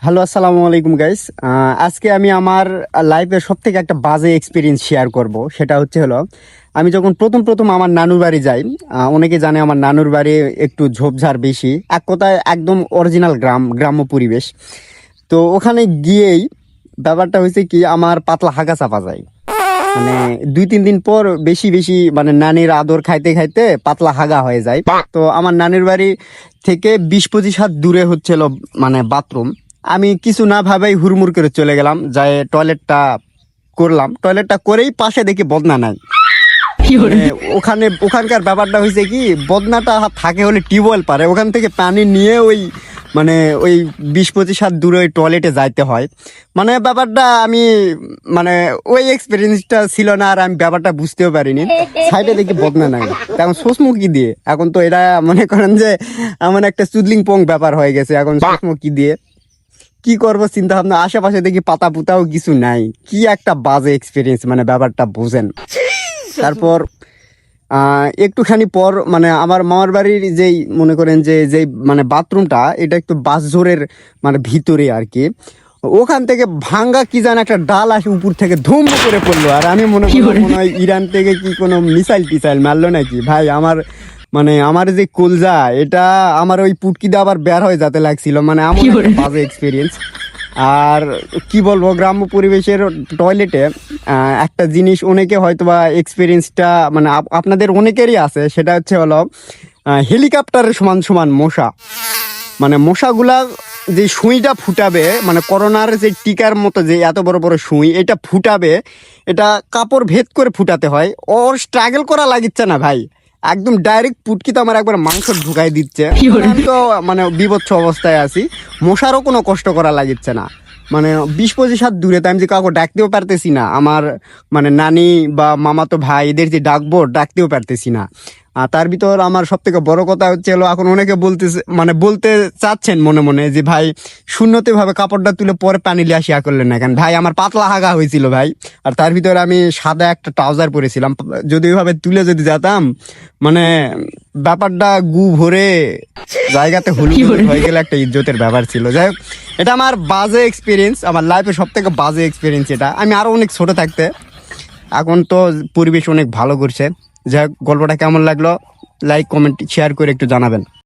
Hello, আসসালামু আলাইকুম guys. আজকে আমি আমার লাইফের সব থেকে একটা বাজে এক্সপিরিয়েন্স শেয়ার করব। সেটা হলো আমি যখন প্রথম প্রথম আমার নানুর বাড়ি যাই। অনেকে জানে আমার নানুর বাড়ি একটু ঝোপঝাড় বেশি, এক কথায় একদম অরিজিনাল গ্রাম্য পরিবেশ। তো ওখানে গিয়েই ব্যাপারটা হয়েছে কি, আমার পাতলা হাগা চাপা যায়। মানে 2-3 দিন পর বেশি বেশি মানে নানির আদর খাইতে খাইতে পাতলা হাগা হয়ে যায়। তো আমার নানির বাড়ি থেকে 20-25 হাত দূরে হচ্ছিল মানে বাথরুম। আমি কিছু না ভাবেই হুড়মুড় করে চলে গেলাম, যাই টয়লেটটা করেই পাশে দেখি বদনা নাই। মানে ওখানকার ব্যাপারটা হয়েছে কি, বদনাটা থাকে হলে টিউবওয়েল পারে, ওখান থেকে পানি নিয়ে মানে ওই 20-25 হাত দূরে ওই টয়লেটে যাইতে হয়। মানে ব্যাপারটা আমি মানে ওই এক্সপিরিয়েন্সটা ছিল না, আর আমি ব্যাপারটা বুঝতেও পারিনি। সাইডে দেখি বদনা নাই, এখন সোসমু কি দিয়ে? এখন তো এটা মনে করেন যে এমন একটা চুদলিং পং ব্যাপার হয়ে গেছে। এখন সোসমু কি দিয়ে কি করবো চিন্তা ভাবনা, আশেপাশে দেখি পাতা পুতাও কিছু নাই। কি একটা বাজে এক্সপিরিয়েন্স, মানে ব্যাপারটা বুঝেন। তারপর একটুখানি পর মানে আমার মামার বাড়ির যেই মনে করেন যে মানে বাথরুমটা, এটা একটু বাসঝোরের মানে ভিতরে আর কি। ওখান থেকে ভাঙ্গা কি যেন একটা ডাল আসে উপর থেকে ধুম করে পড়লো, আর আমি মনে হয় ইরান থেকে কি কোনো মিসাইল টিসাইল মারলো নাকি ভাই। আমার যে কলজা, এটা আমার ওই পুটকি দিয়ে আবার বের হয়ে যেতে লাগছিল। মানে আমার বাজে এক্সপিরিয়েন্স। আর কি বলবো, গ্রাম্য পরিবেশের টয়লেটে একটা জিনিস অনেকে হয়তোবা এক্সপিরিয়েন্সটা মানে আপনাদের অনেকেরই আছে, সেটা হলো হেলিকপ্টারের সমান সমান মশা। মানে মশাগুলা যে সুইটা ফুটাবে, মানে করোনার যে টিকার মতো যে এত বড় বড় সুই, এটা ফুটাবে, এটা কাপড় ভেদ করে ফুটাতে হয়। ওর স্ট্রাগল করা লাগিচ্ছে না ভাই, একদম ডাইরেক্ট পুটকিতে আমার একবার মাংস ঢুকাই দিচ্ছে। আমি তো মানে বিভৎস অবস্থায় আছি, মশারও কোনো কষ্ট করা লাগিচ্ছে না। মানে 20-25 হাত দূরে, তাই আমি যে কাউকে ডাকতেও পারতেছি না। আমার মানে নানি বা মামাতো ভাই এদের যে ডাকতেও পারতেছি না। আর তার ভিতর আমার সব থেকে বড় কথা হলো, এখন অনেকে বলতে চাচ্ছেন মনে মনে যে ভাই শূন্যতে ভাবে কাপড়টা তুলে পরে পানি লিয়ে আসিয়া করলেন না কেন ভাই। আমার পাতলা হাগা হয়েছিল ভাই, আর তার ভিতরে আমি সাদা একটা ট্রাউজার পরেছিলাম। যদি ওইভাবে তুলে যদি যেতাম, মানে ব্যাপারটা গু ভরে জায়গাতে হলুদ হয়ে গেলে একটা ইজ্জতের ব্যাপার ছিল। যাই হোক, এটা আমার বাজে এক্সপিরিয়েন্স, আমার লাইফের সব থেকে বাজে এক্সপিরিয়েন্স এটা। আমি আরো অনেক ছোট থাকতে, এখন তো পরিবেশ অনেক ভালো করছে। যাই হোক, গল্পটা কেমন লাগলো লাইক কমেন্ট শেয়ার করে একটু জানাবেন।